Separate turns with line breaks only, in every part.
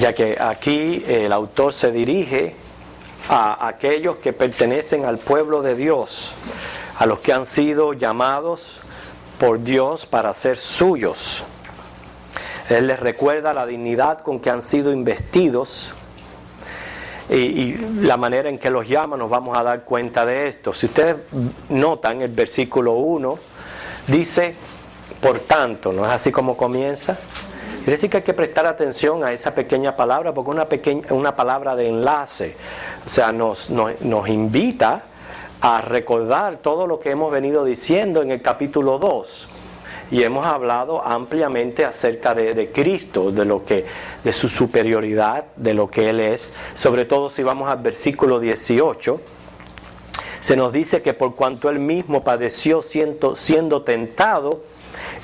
ya que aquí el autor se dirige a aquellos que pertenecen al pueblo de Dios, a los que han sido llamados por Dios para ser suyos. Él les recuerda la dignidad con que han sido investidos y la manera en que los llama. Nos vamos a dar cuenta de esto. Si ustedes notan, el versículo 1 dice, por tanto, ¿no es así como comienza? Quiere decir que hay que prestar atención a esa pequeña palabra, porque es una palabra de enlace. O sea, nos invita a recordar todo lo que hemos venido diciendo en el capítulo 2. Y hemos hablado ampliamente acerca de Cristo, de su superioridad, de lo que Él es. Sobre todo si vamos al versículo 18, se nos dice que por cuanto Él mismo padeció siendo tentado,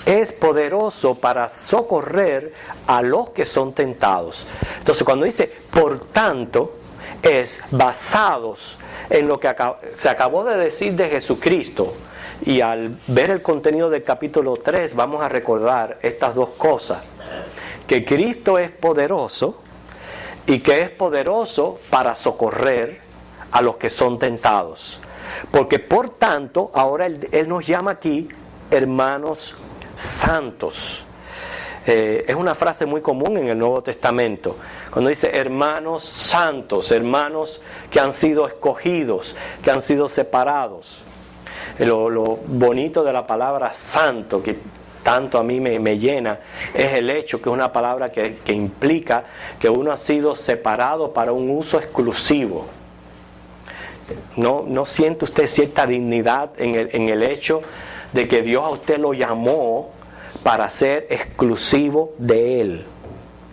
es poderoso para socorrer a los que son tentados. Entonces, cuando dice por tanto, es basados en lo que se acabó de decir de Jesucristo. Y al ver el contenido del capítulo 3 vamos a recordar estas dos cosas: que Cristo es poderoso y que es poderoso para socorrer a los que son tentados. Porque por tanto, ahora Él nos llama aquí hermanos santos. Es una frase muy común en el Nuevo Testamento, cuando dice hermanos santos, hermanos que han sido escogidos, que han sido separados. Lo bonito de la palabra santo, que tanto a mí me llena, es el hecho que es una palabra que implica que uno ha sido separado para un uso exclusivo. ¿No siente usted cierta dignidad en el hecho de que Dios a usted lo llamó para ser exclusivo de Él?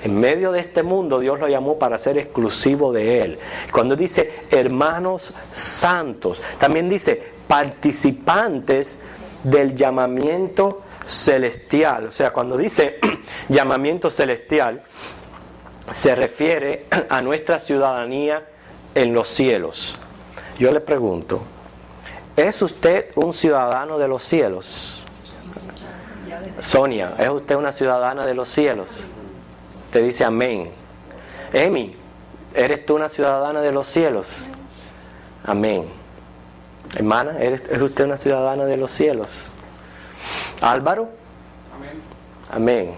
En medio de este mundo Dios lo llamó para ser exclusivo de Él. Cuando dice hermanos santos, también dice participantes del llamamiento celestial. O sea, cuando dice llamamiento celestial, se refiere a nuestra ciudadanía en los cielos. Yo le pregunto, ¿es usted un ciudadano de los cielos? Sonia, ¿es usted una ciudadana de los cielos? Te dice amén. Emi, ¿eres tú una ciudadana de los cielos? Amén. Hermana, ¿es usted una ciudadana de los cielos? Álvaro. Amén. Amén.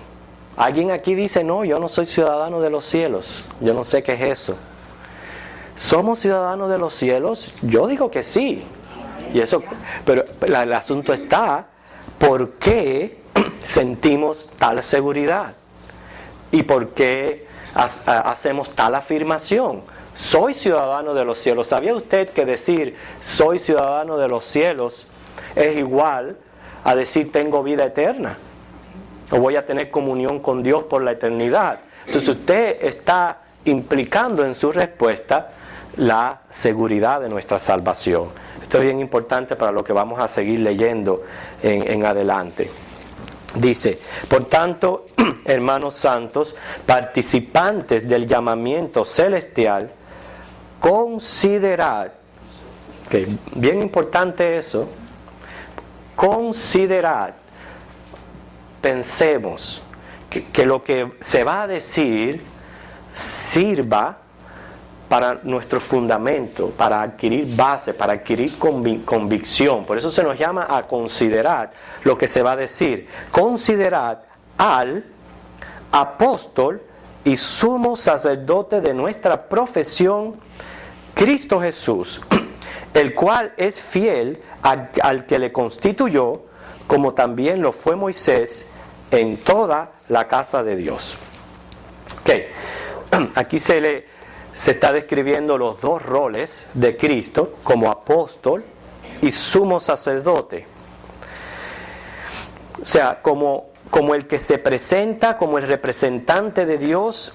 ¿Alguien aquí dice, no, yo no soy ciudadano de los cielos? Yo no sé qué es eso. ¿Somos ciudadanos de los cielos? Yo digo que sí. Y eso, pero el asunto está, ¿por qué sentimos tal seguridad? ¿Y por qué hacemos tal afirmación? Soy ciudadano de los cielos. ¿Sabía usted que decir soy ciudadano de los cielos es igual a decir tengo vida eterna? O voy a tener comunión con Dios por la eternidad. Entonces usted está implicando en su respuesta la seguridad de nuestra salvación. Esto es bien importante para lo que vamos a seguir leyendo en adelante. Dice, por tanto, hermanos santos, participantes del llamamiento celestial, considerad, que bien importante eso, considerad, pensemos que lo que se va a decir sirva para nuestro fundamento, para adquirir base, para adquirir convicción. Por eso se nos llama a considerar lo que se va a decir. Considerad al apóstol y sumo sacerdote de nuestra profesión, Cristo Jesús, el cual es fiel al que le constituyó, como también lo fue Moisés en toda la casa de Dios. Aquí se está describiendo los dos roles de Cristo como apóstol y sumo sacerdote. O sea, como el que se presenta como el representante de Dios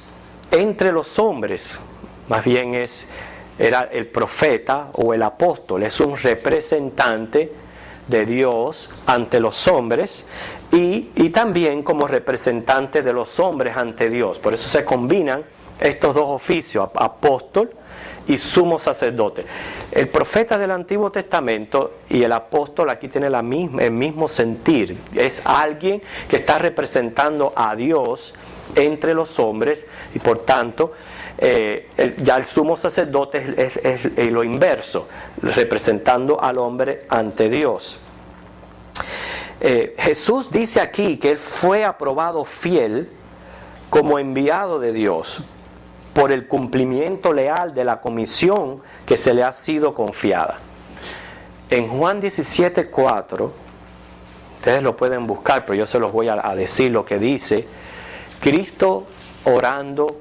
entre los hombres. Más bien era el profeta o el apóstol, es un representante de Dios ante los hombres y también como representante de los hombres ante Dios. Por eso se combinan estos dos oficios, apóstol y sumo sacerdote. El profeta del Antiguo Testamento y el apóstol aquí tienen el mismo sentir. Es alguien que está representando a Dios entre los hombres, y por tanto ya el sumo sacerdote es lo inverso, representando al hombre ante Dios. Jesús dice aquí que Él fue aprobado fiel como enviado de Dios por el cumplimiento leal de la comisión que se le ha sido confiada. En Juan 17:4, ustedes lo pueden buscar, pero yo se los voy a decir lo que dice. Cristo, orando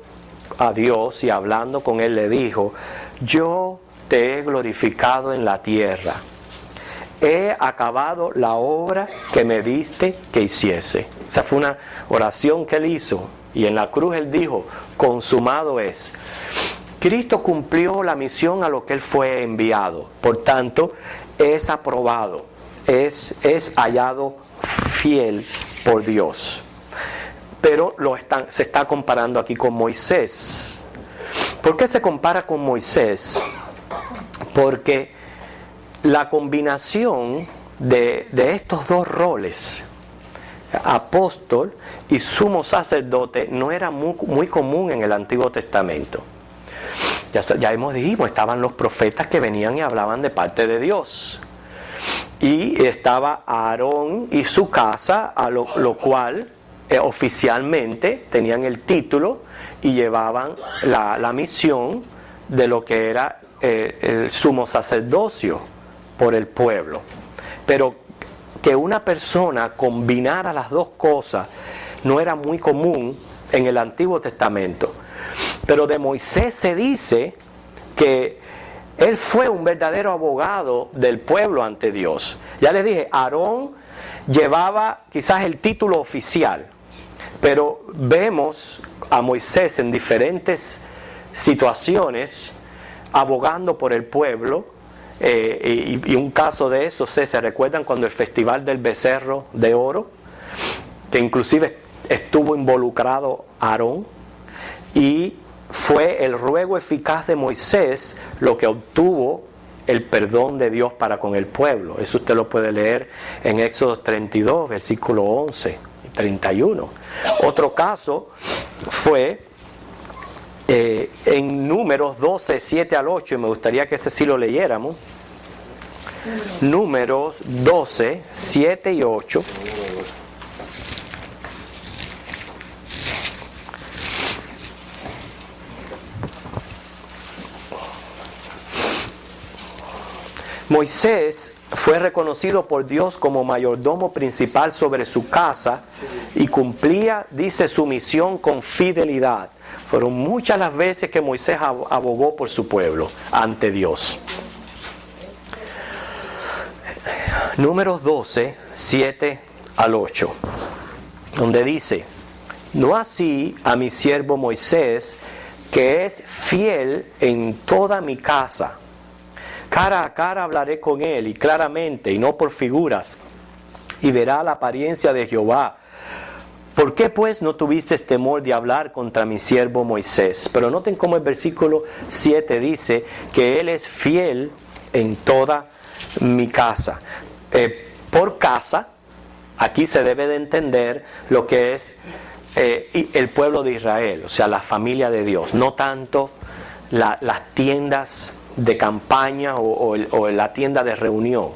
a Dios y hablando con Él, le dijo: yo te he glorificado en la tierra, he acabado la obra que me diste que hiciese. Esa fue una oración que Él hizo, y en la cruz Él dijo: consumado es. Cristo cumplió la misión a lo que Él fue enviado, por tanto es aprobado, es hallado fiel por Dios. Pero se está comparando aquí con Moisés. ¿Por qué se compara con Moisés? Porque la combinación de estos dos roles, apóstol y sumo sacerdote, no era muy común en el Antiguo Testamento. Ya dijimos, estaban los profetas que venían y hablaban de parte de Dios. Y estaba Aarón y su casa, a lo cual oficialmente tenían el título y llevaban la misión de lo que era el sumo sacerdocio por el pueblo. Pero que una persona combinara las dos cosas no era muy común en el Antiguo Testamento. Pero de Moisés se dice que él fue un verdadero abogado del pueblo ante Dios. Ya les dije, Aarón llevaba quizás el título oficial, pero vemos a Moisés en diferentes situaciones abogando por el pueblo. Y un caso de eso, ¿se recuerdan cuando el festival del becerro de oro? Que inclusive estuvo involucrado Aarón, y fue el ruego eficaz de Moisés lo que obtuvo el perdón de Dios para con el pueblo. Eso usted lo puede leer en Éxodo 32, versículo 11 y 31. Otro caso fue en Números 12, 7 al 8, y me gustaría que ese sí lo leyéramos. Números 12, 7 y 8. Moisés fue reconocido por Dios como mayordomo principal sobre su casa y cumplía, dice, su misión con fidelidad. Fueron muchas las veces que Moisés abogó por su pueblo ante Dios. Números 12, 7 al 8, donde dice: no así a mi siervo Moisés, que es fiel en toda mi casa. Cara a cara hablaré con él, y claramente, y no por figuras, y verá la apariencia de Jehová. ¿Por qué pues no tuviste temor de hablar contra mi siervo Moisés? Pero noten cómo el versículo 7 dice que él es fiel en toda mi casa. Por casa, aquí se debe de entender lo que es el pueblo de Israel, o sea, la familia de Dios, no tanto las tiendas de campaña o la tienda de reunión.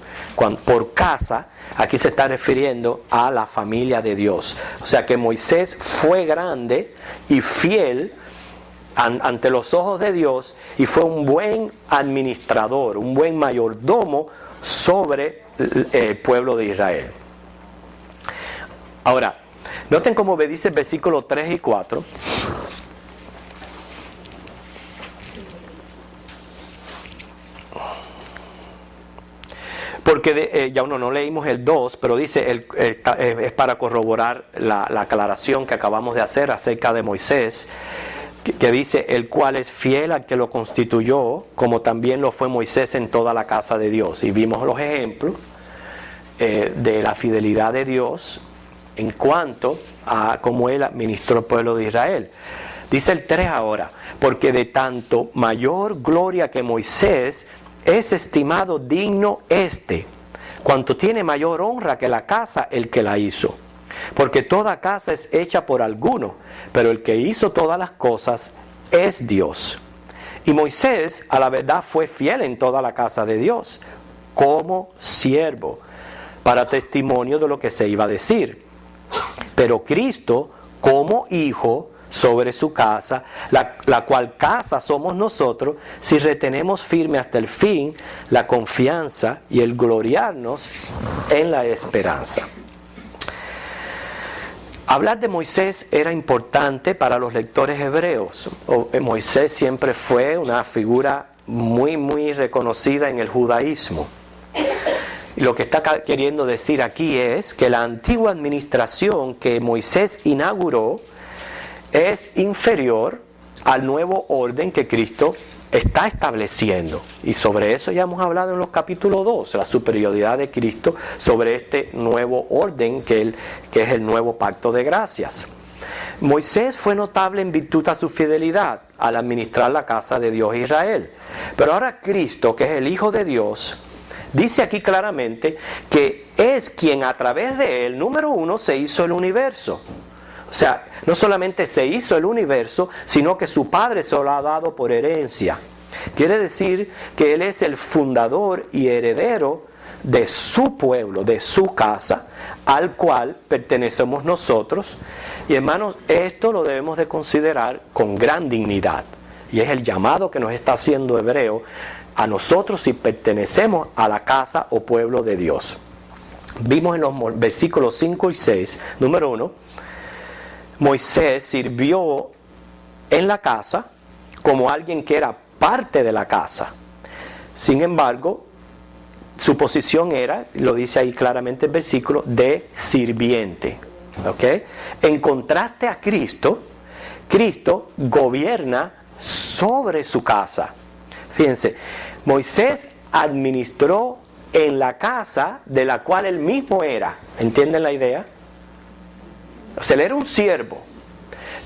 Por casa, aquí se está refiriendo a la familia de Dios. O sea que Moisés fue grande y fiel ante los ojos de Dios, y fue un buen administrador, un buen mayordomo sobre el pueblo de Israel. Ahora, noten cómo me dice el versículo 3 y 4. Porque ya no leímos el 2, pero dice, es para corroborar la aclaración que acabamos de hacer acerca de Moisés, que dice: el cual es fiel al que lo constituyó, como también lo fue Moisés en toda la casa de Dios. Y vimos los ejemplos de la fidelidad de Dios en cuanto a cómo él administró el pueblo de Israel. Dice el 3 ahora: porque de tanto mayor gloria que Moisés es estimado digno cuanto tiene mayor honra que la casa el que la hizo. Porque toda casa es hecha por alguno, pero el que hizo todas las cosas es Dios. Y Moisés, a la verdad, fue fiel en toda la casa de Dios, como siervo, para testimonio de lo que se iba a decir. Pero Cristo, como hijo sobre su casa, la cual casa somos nosotros, si retenemos firme hasta el fin la confianza y el gloriarnos en la esperanza. Hablar de Moisés era importante para los lectores hebreos. Moisés siempre fue una figura muy reconocida en el judaísmo. Y lo que está queriendo decir aquí es que la antigua administración que Moisés inauguró es inferior al nuevo orden que Cristo está estableciendo. Y sobre eso ya hemos hablado en los capítulos 2, la superioridad de Cristo sobre este nuevo orden que es el nuevo pacto de gracias. Moisés fue notable en virtud a su fidelidad al administrar la casa de Dios Israel. Pero ahora Cristo, que es el Hijo de Dios, dice aquí claramente que es quien a través de él, número uno, se hizo el universo. O sea, no solamente se hizo el universo, sino que su Padre se lo ha dado por herencia. Quiere decir que Él es el fundador y heredero de su pueblo, de su casa, al cual pertenecemos nosotros. Y hermanos, esto lo debemos de considerar con gran dignidad. Y es el llamado que nos está haciendo Hebreo a nosotros si pertenecemos a la casa o pueblo de Dios. Vimos en los versículos 5 y 6, número 1, Moisés sirvió en la casa como alguien que era parte de la casa. Sin embargo, su posición era, lo dice ahí claramente el versículo, de sirviente. ¿Okay? En contraste a Cristo, Cristo gobierna sobre su casa. Fíjense, Moisés administró en la casa de la cual él mismo era. ¿Entienden la idea? O sea, él era un siervo,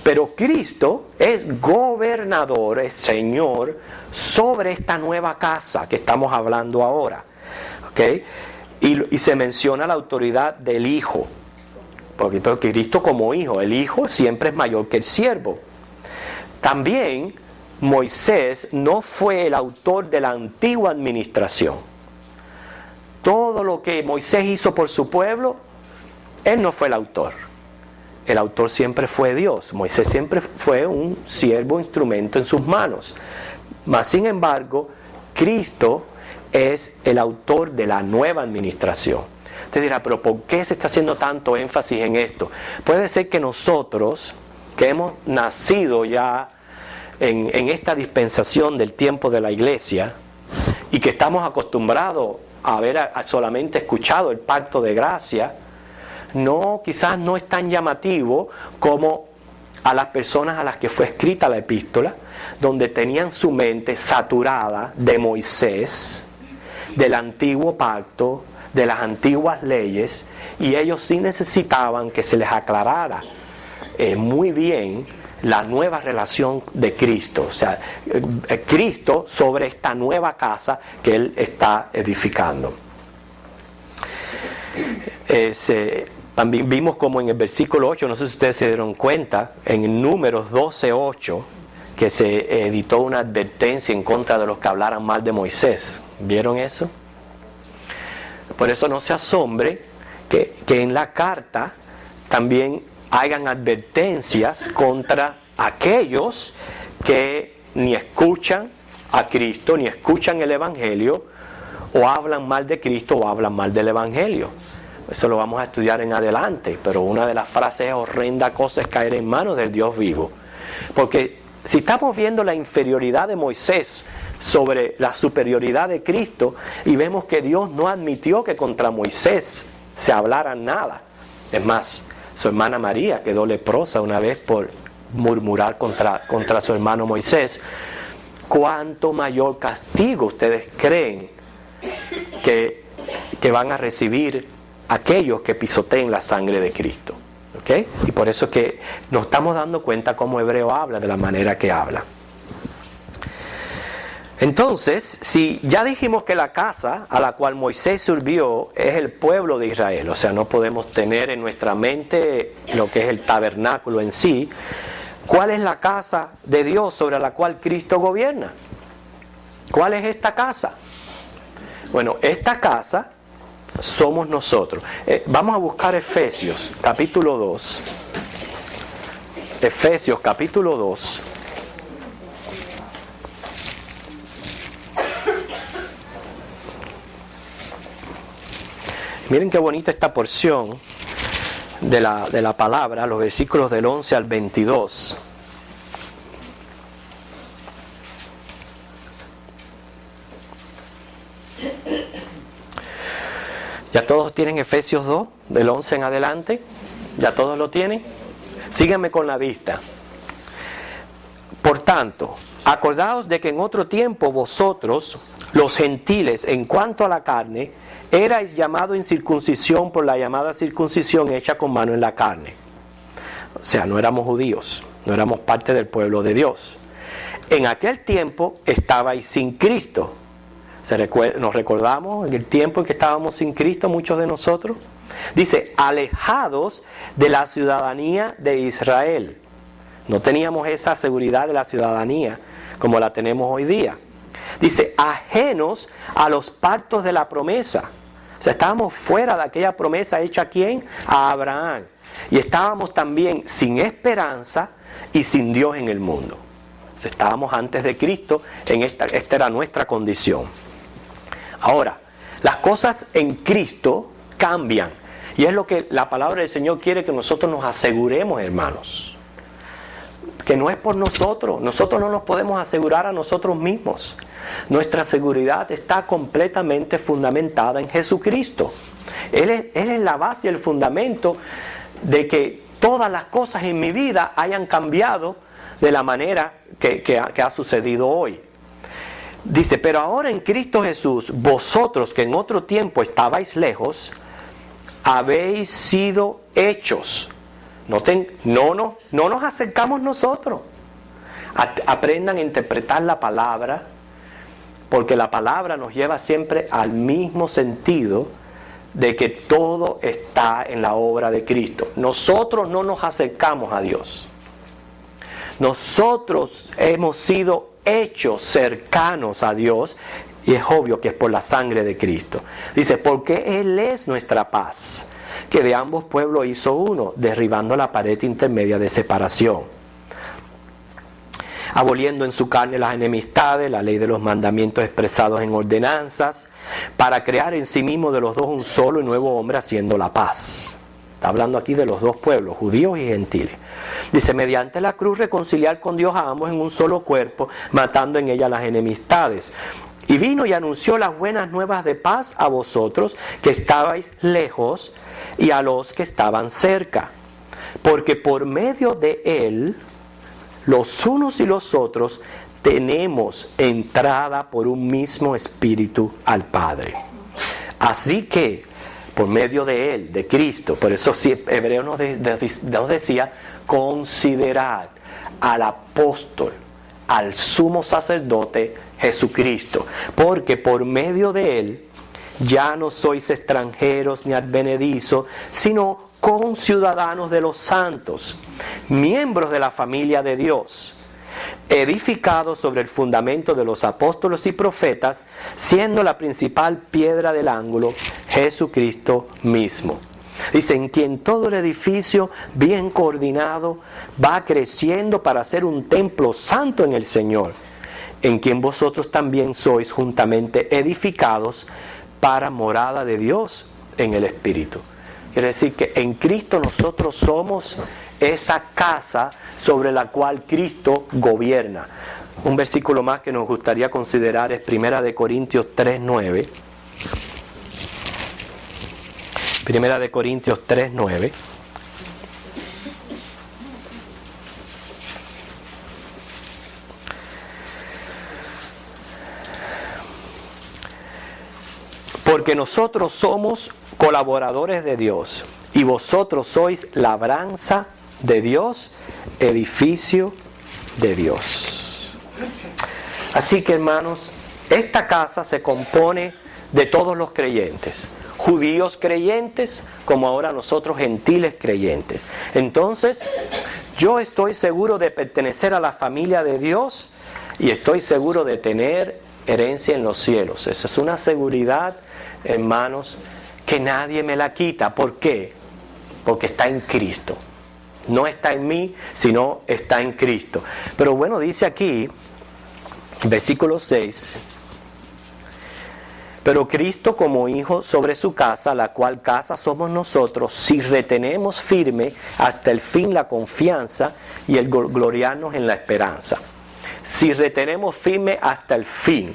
pero Cristo es gobernador, es Señor sobre esta nueva casa que estamos hablando ahora. ¿Okay? Y se menciona la autoridad del Hijo, porque Cristo como Hijo, el Hijo siempre es mayor que el siervo. También Moisés no fue el autor de la antigua administración. Todo lo que Moisés hizo por su pueblo, él no fue el autor. El autor siempre fue Dios. Moisés siempre fue un siervo, instrumento en sus manos. Mas, sin embargo, Cristo es el autor de la nueva administración. Usted dirá, pero ¿por qué se está haciendo tanto énfasis en esto? Puede ser que nosotros, que hemos nacido ya en esta dispensación del tiempo de la iglesia, y que estamos acostumbrados a haber solamente escuchado el pacto de gracia, quizás no es tan llamativo como a las personas a las que fue escrita la epístola, donde tenían su mente saturada de Moisés, del antiguo pacto, de las antiguas leyes, y ellos sí necesitaban que se les aclarara muy bien la nueva relación de Cristo, o sea, Cristo sobre esta nueva casa que Él está edificando. También vimos como en el versículo 8, no sé si ustedes se dieron cuenta, en Números 12:8, que se editó una advertencia en contra de los que hablaran mal de Moisés. ¿Vieron eso? Por eso no se asombre que en la carta también hagan advertencias contra aquellos que ni escuchan a Cristo, ni escuchan el Evangelio, o hablan mal de Cristo o hablan mal del Evangelio. Eso lo vamos a estudiar en adelante, pero una de las frases horrenda cosa es caer en manos del Dios vivo. Porque si estamos viendo la inferioridad de Moisés sobre la superioridad de Cristo, y vemos que Dios no admitió que contra Moisés se hablara nada. Es más, su hermana María quedó leprosa una vez por murmurar contra su hermano Moisés. ¿Cuánto mayor castigo ustedes creen que van a recibir aquellos que pisoteen la sangre de Cristo? ¿Okay? Y por eso es que nos estamos dando cuenta cómo Hebreo habla de la manera que habla. Entonces, si ya dijimos que la casa a la cual Moisés sirvió es el pueblo de Israel, o sea, no podemos tener en nuestra mente lo que es el tabernáculo en sí, ¿cuál es la casa de Dios sobre la cual Cristo gobierna? ¿Cuál es esta casa? Bueno, esta casa somos nosotros. Vamos a buscar Efesios, capítulo 2. Efesios, capítulo 2. Miren qué bonita esta porción de la palabra, los versículos del 11 al 22. ¿Ya todos tienen Efesios 2, del 11 en adelante? ¿Ya todos lo tienen? Síganme con la vista. Por tanto, acordaos de que en otro tiempo vosotros, los gentiles, en cuanto a la carne, erais llamados incircuncisión por la llamada circuncisión hecha con mano en la carne. O sea, no éramos judíos, no éramos parte del pueblo de Dios. En aquel tiempo estabais sin Cristo. ¿Nos recordamos en el tiempo en que estábamos sin Cristo, muchos de nosotros? Dice, alejados de la ciudadanía de Israel. No teníamos esa seguridad de la ciudadanía como la tenemos hoy día. Dice, ajenos a los pactos de la promesa. O sea, estábamos fuera de aquella promesa hecha ¿a quién? A Abraham. Y estábamos también sin esperanza y sin Dios en el mundo. O sea, estábamos antes de Cristo, esta era nuestra condición. Ahora, las cosas en Cristo cambian. Y es lo que la palabra del Señor quiere que nosotros nos aseguremos, hermanos. Que no es por nosotros no nos podemos asegurar a nosotros mismos. Nuestra seguridad está completamente fundamentada en Jesucristo. Él es la base y el fundamento de que todas las cosas en mi vida hayan cambiado de la manera que ha sucedido hoy. Dice, pero ahora en Cristo Jesús, vosotros que en otro tiempo estabais lejos, habéis sido hechos. No nos acercamos nosotros. Aprendan a interpretar la palabra, porque la palabra nos lleva siempre al mismo sentido de que todo está en la obra de Cristo. Nosotros no nos acercamos a Dios. Nosotros hemos sido hechos cercanos a Dios, y es obvio que es por la sangre de Cristo. Dice, porque Él es nuestra paz, que de ambos pueblos hizo uno, derribando la pared intermedia de separación, aboliendo en su carne las enemistades, la ley de los mandamientos expresados en ordenanzas, para crear en sí mismo de los dos un solo y nuevo hombre, haciendo la paz. Está hablando aquí de los dos pueblos, judíos y gentiles. Dice, mediante la cruz reconciliar con Dios a ambos en un solo cuerpo, matando en ella las enemistades. Y vino y anunció las buenas nuevas de paz a vosotros que estabais lejos y a los que estaban cerca. Porque por medio de Él, los unos y los otros, tenemos entrada por un mismo Espíritu al Padre. Así que, por medio de Él, de Cristo, por eso Hebreo nos decía, considerad al apóstol, al sumo sacerdote Jesucristo, porque por medio de Él ya no sois extranjeros ni advenedizos, sino conciudadanos de los santos, miembros de la familia de Dios, edificados sobre el fundamento de los apóstoles y profetas, siendo la principal piedra del ángulo Jesucristo mismo. Dice, en quien todo el edificio bien coordinado va creciendo para ser un templo santo en el Señor, en quien vosotros también sois juntamente edificados para morada de Dios en el Espíritu. Quiere decir que en Cristo nosotros somos esa casa sobre la cual Cristo gobierna. Un versículo más que nos gustaría considerar es 1 Corintios 3:9. 1 Corintios 3:9. Porque nosotros somos colaboradores de Dios y vosotros sois labranza de Dios, edificio de Dios. Así que, hermanos, esta casa se compone de todos los creyentes, judíos creyentes como ahora nosotros gentiles creyentes. Entonces, yo estoy seguro de pertenecer a la familia de Dios y estoy seguro de tener herencia en los cielos. Esa es una seguridad, hermanos, que nadie me la quita. ¿Por qué? Porque está en Cristo. No está en mí, sino está en Cristo. Pero bueno, dice aquí, versículo 6, pero Cristo como hijo sobre su casa, la cual casa somos nosotros, si retenemos firme hasta el fin la confianza y el gloriarnos en la esperanza. Si retenemos firme hasta el fin.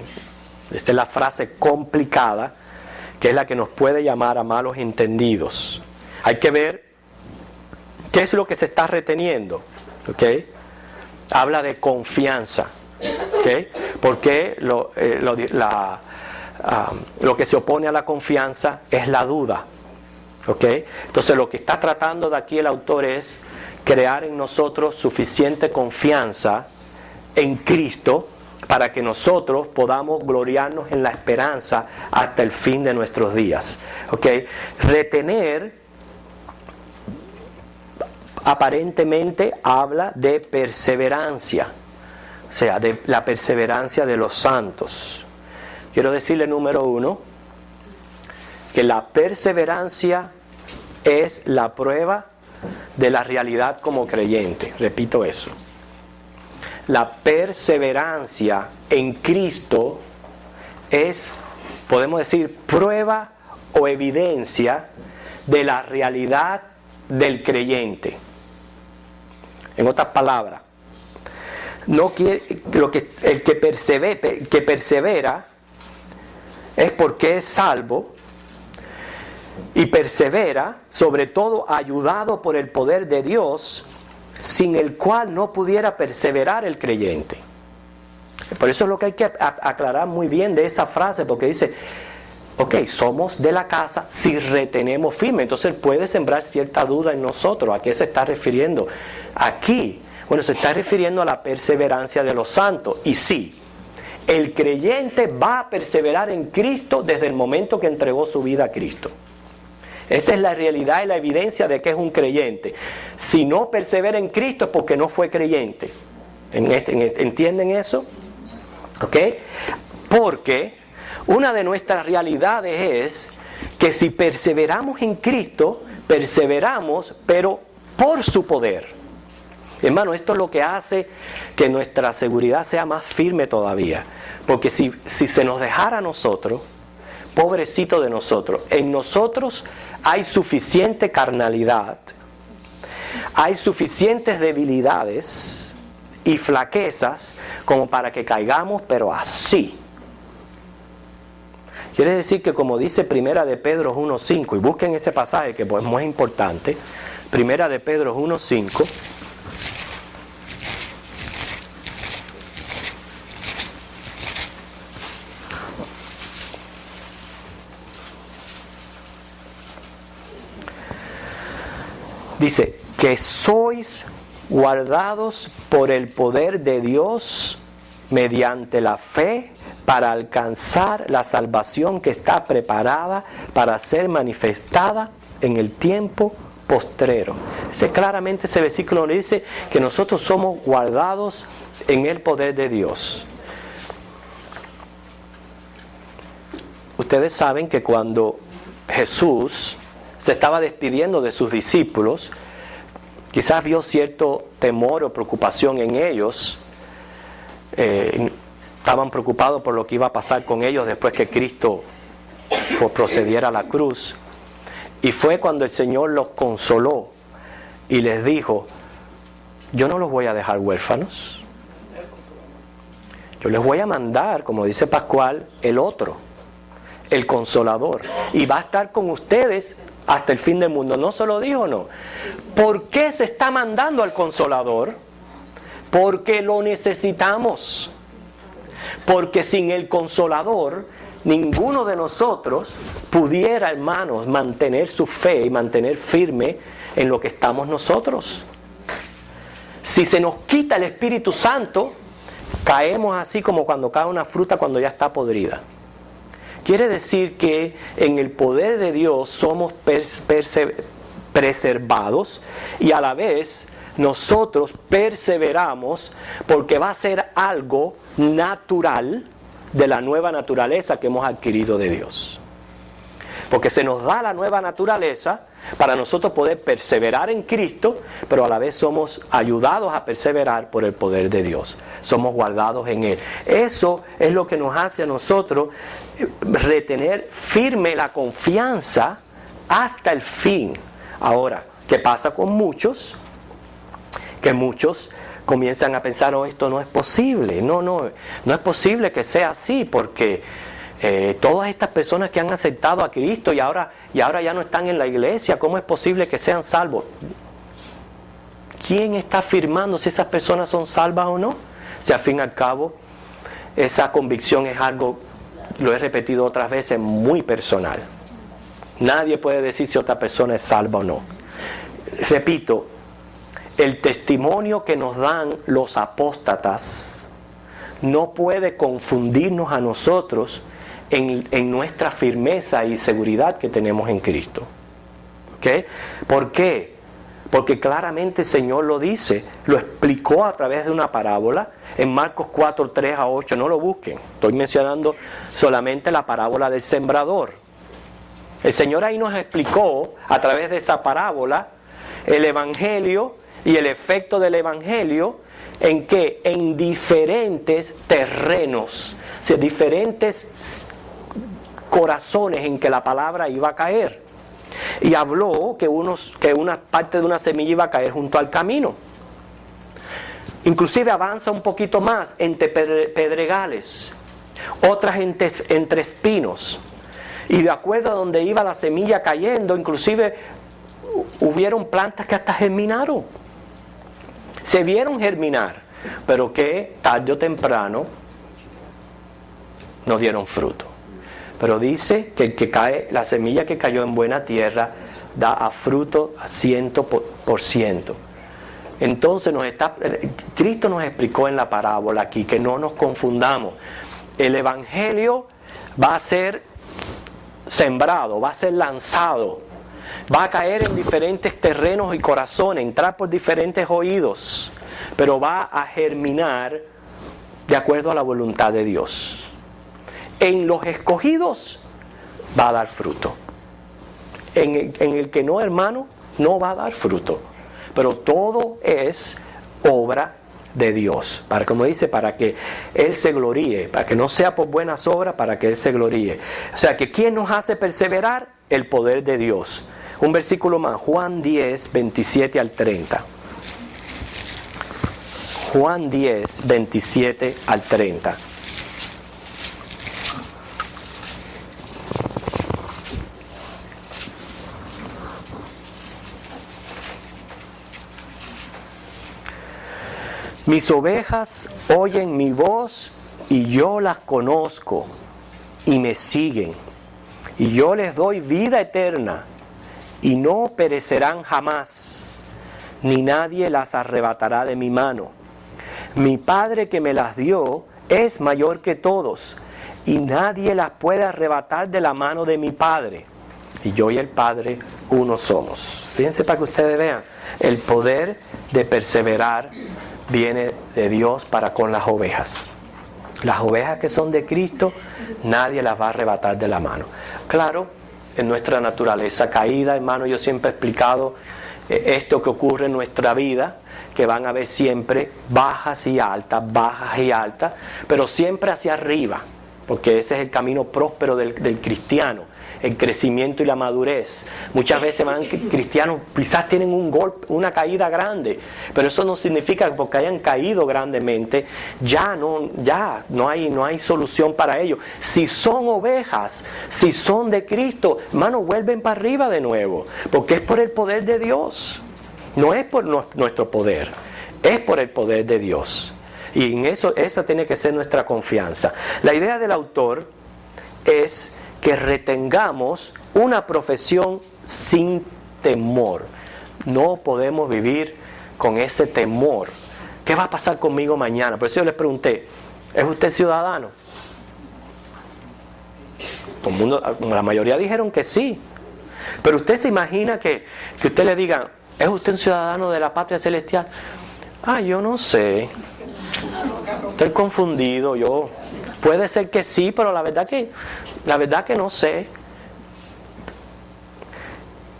Esta es la frase complicada, que es la que nos puede llamar a malos entendidos. Hay que ver qué es lo que se está reteniendo. ¿Okay? Habla de confianza. ¿Okay? Porque lo que se opone a la confianza es la duda. ¿Okay? Entonces lo que está tratando de aquí el autor es crear en nosotros suficiente confianza en Cristo para que nosotros podamos gloriarnos en la esperanza hasta el fin de nuestros días. ¿Okay? Retener aparentemente habla de perseverancia, o sea, de la perseverancia de los santos. Quiero decirle, número 1, que la perseverancia es la prueba de la realidad como creyente. Repito eso. La perseverancia en Cristo es, podemos decir, prueba o evidencia de la realidad del creyente. En otras palabras, no quiere, el que persevera es porque es salvo y persevera, sobre todo ayudado por el poder de Dios, sin el cual no pudiera perseverar el creyente. Por eso es lo que hay que aclarar muy bien de esa frase, porque dice, ok, somos de la casa si retenemos firme. Entonces puede sembrar cierta duda en nosotros. ¿A qué se está refiriendo aquí? Bueno, se está refiriendo a la perseverancia de los santos. Y sí, el creyente va a perseverar en Cristo desde el momento que entregó su vida a Cristo. Esa es la realidad y la evidencia de que es un creyente. Si no persevera en Cristo es porque no fue creyente. ¿Entienden eso? ¿Ok? Porque una de nuestras realidades es que si perseveramos en Cristo, perseveramos, pero por su poder. Hermano, esto es lo que hace que nuestra seguridad sea más firme todavía. Porque si se nos dejara a nosotros, pobrecito de nosotros, en nosotros hay suficiente carnalidad, hay suficientes debilidades y flaquezas como para que caigamos, pero así. Quiere decir que, como dice Primera de Pedro 1.5, y busquen ese pasaje que es muy importante, Primera de Pedro 1.5, dice que sois guardados por el poder de Dios mediante la fe para alcanzar la salvación que está preparada para ser manifestada en el tiempo postrero. Claramente ese versículo le dice que nosotros somos guardados en el poder de Dios. Ustedes saben que cuando Jesús se estaba despidiendo de sus discípulos, quizás vio cierto temor o preocupación en ellos. Estaban preocupados por lo que iba a pasar con ellos después que Cristo procediera a la cruz. Y fue cuando el Señor los consoló y les dijo, yo no los voy a dejar huérfanos. Yo les voy a mandar, como dice Pascual, el otro, el Consolador. Y va a estar con ustedes hasta el fin del mundo. ¿No se lo dijo o no? ¿Por qué se está mandando al Consolador? Porque lo necesitamos. Porque sin el Consolador, ninguno de nosotros pudiera, hermanos, mantener su fe y mantener firme en lo que estamos nosotros. Si se nos quita el Espíritu Santo, caemos así como cuando cae una fruta cuando ya está podrida. Quiere decir que en el poder de Dios somos preservados y a la vez nosotros perseveramos porque va a ser algo natural de la nueva naturaleza que hemos adquirido de Dios. Porque se nos da la nueva naturaleza para nosotros poder perseverar en Cristo, pero a la vez somos ayudados a perseverar por el poder de Dios. Somos guardados en Él. Eso es lo que nos hace a nosotros retener firme la confianza hasta el fin. Ahora, ¿qué pasa con muchos? Que muchos comienzan a pensar, oh, esto no es posible. No es posible que sea así, porque todas estas personas que han aceptado a Cristo y ahora ya no están en la iglesia, ¿cómo es posible que sean salvos? ¿Quién está afirmando si esas personas son salvas o no? Si al fin y al cabo esa convicción es algo, lo he repetido otras veces, muy personal. Nadie puede decir si otra persona es salva o no. Repito, el testimonio que nos dan los apóstatas no puede confundirnos a nosotros en nuestra firmeza y seguridad que tenemos en Cristo. ¿Okay? ¿Por qué? Porque claramente el Señor lo dice, lo explicó a través de una parábola en Marcos 4, 3 a 8, no lo busquen, estoy mencionando solamente la parábola del sembrador. El Señor ahí nos explicó a través de esa parábola el Evangelio y el efecto del Evangelio en que en diferentes terrenos, o sea, diferentes corazones en que la palabra iba a caer. Y habló que una parte de una semilla iba a caer junto al camino. Inclusive avanza un poquito más entre pedregales, otras entre espinos. Y de acuerdo a donde iba la semilla cayendo, inclusive hubieron plantas que hasta germinaron. Se vieron germinar, pero que tarde o temprano no dieron fruto. Pero dice que la semilla que cayó en buena tierra da a fruto a 100%. Entonces Cristo nos explicó en la parábola aquí que no nos confundamos. El Evangelio va a ser sembrado, va a ser lanzado, va a caer en diferentes terrenos y corazones, entrar por diferentes oídos, pero va a germinar de acuerdo a la voluntad de Dios. En los escogidos va a dar fruto. En el que no, hermano, no va a dar fruto. Pero todo es obra de Dios. Como dice, para que Él se gloríe. Para que no sea por buenas obras, para que Él se gloríe. O sea, que ¿quién nos hace perseverar? El poder de Dios. Un versículo más. Juan 10, 27 al 30. Juan 10, 27 al 30. Mis ovejas oyen mi voz y yo las conozco y me siguen. Y yo les doy vida eterna y no perecerán jamás, ni nadie las arrebatará de mi mano. Mi Padre que me las dio es mayor que todos y nadie las puede arrebatar de la mano de mi Padre. Y yo y el Padre uno somos. Fíjense para que ustedes vean, el poder de perseverar viene de Dios para con las ovejas. Las ovejas que son de Cristo, nadie las va a arrebatar de la mano. Claro, en nuestra naturaleza caída, hermano, yo siempre he explicado esto que ocurre en nuestra vida, que van a haber siempre bajas y altas, pero siempre hacia arriba, porque ese es el camino próspero del cristiano. El crecimiento y la madurez. Muchas veces cristianos quizás tienen un golpe, una caída grande, pero eso no significa que porque hayan caído grandemente ya no hay solución para ellos. Si son ovejas, si son de Cristo, hermanos, vuelven para arriba de nuevo, porque es por el poder de Dios. No es por nuestro poder, es por el poder de Dios. Y en eso, esa tiene que ser nuestra confianza. La idea del autor es que retengamos una profesión sin temor. No podemos vivir con ese temor ¿Qué va a pasar conmigo mañana? Por eso yo les pregunté, ¿es usted ciudadano? Todo el mundo, la mayoría dijeron que sí. Pero usted se imagina que usted le diga, ¿es usted un ciudadano de la patria celestial? Yo no sé. Estoy confundido, puede ser que sí, pero la verdad que no sé.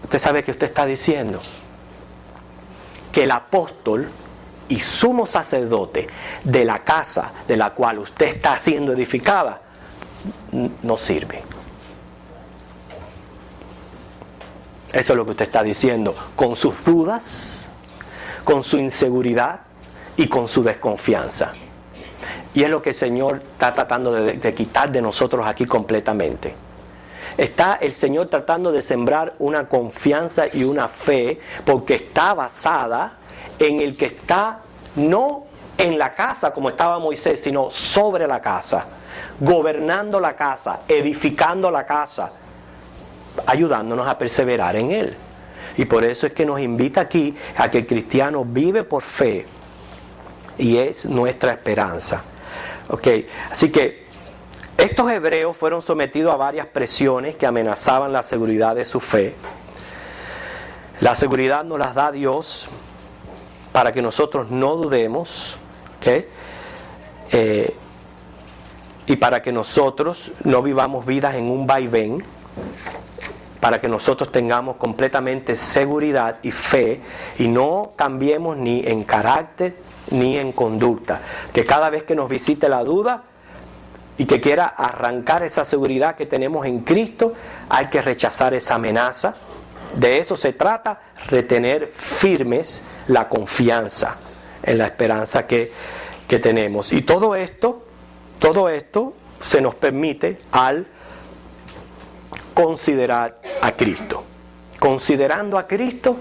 Usted sabe que usted está diciendo que el apóstol y sumo sacerdote de la casa de la cual usted está siendo edificada no sirve. Eso es lo que usted está diciendo, con sus dudas, con su inseguridad y con su desconfianza. Y es lo que el Señor está tratando de quitar de nosotros aquí completamente. Está el Señor tratando de sembrar una confianza y una fe, porque está basada en el que está no en la casa como estaba Moisés, sino sobre la casa, gobernando la casa, edificando la casa, ayudándonos a perseverar en Él. Y por eso es que nos invita aquí a que el cristiano vive por fe, y es nuestra esperanza. Así que estos hebreos fueron sometidos a varias presiones que amenazaban la seguridad de su fe. La seguridad nos las da Dios para que nosotros no dudemos, y para que nosotros no vivamos vidas en un vaivén, para que nosotros tengamos completamente seguridad y fe y no cambiemos ni en carácter ni en conducta. Que cada vez que nos visite la duda y que quiera arrancar esa seguridad que tenemos en Cristo, hay que rechazar esa amenaza. De eso se trata, retener firmes la confianza en la esperanza que tenemos. Y todo esto se nos permite al considerar a Cristo. Considerando a Cristo,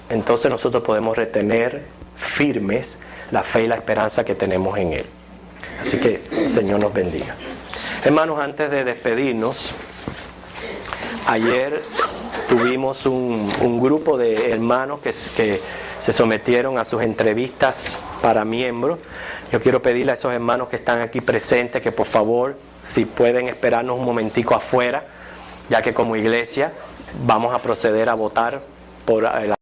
entonces nosotros podemos retener firmes la fe y la esperanza que tenemos en Él. Así que el Señor nos bendiga. Hermanos, antes de despedirnos, ayer tuvimos un grupo de hermanos que se sometieron a sus entrevistas para miembros. Yo quiero pedirle a esos hermanos que están aquí presentes que por favor, si pueden esperarnos un momentico afuera, ya que como iglesia vamos a proceder a votar por el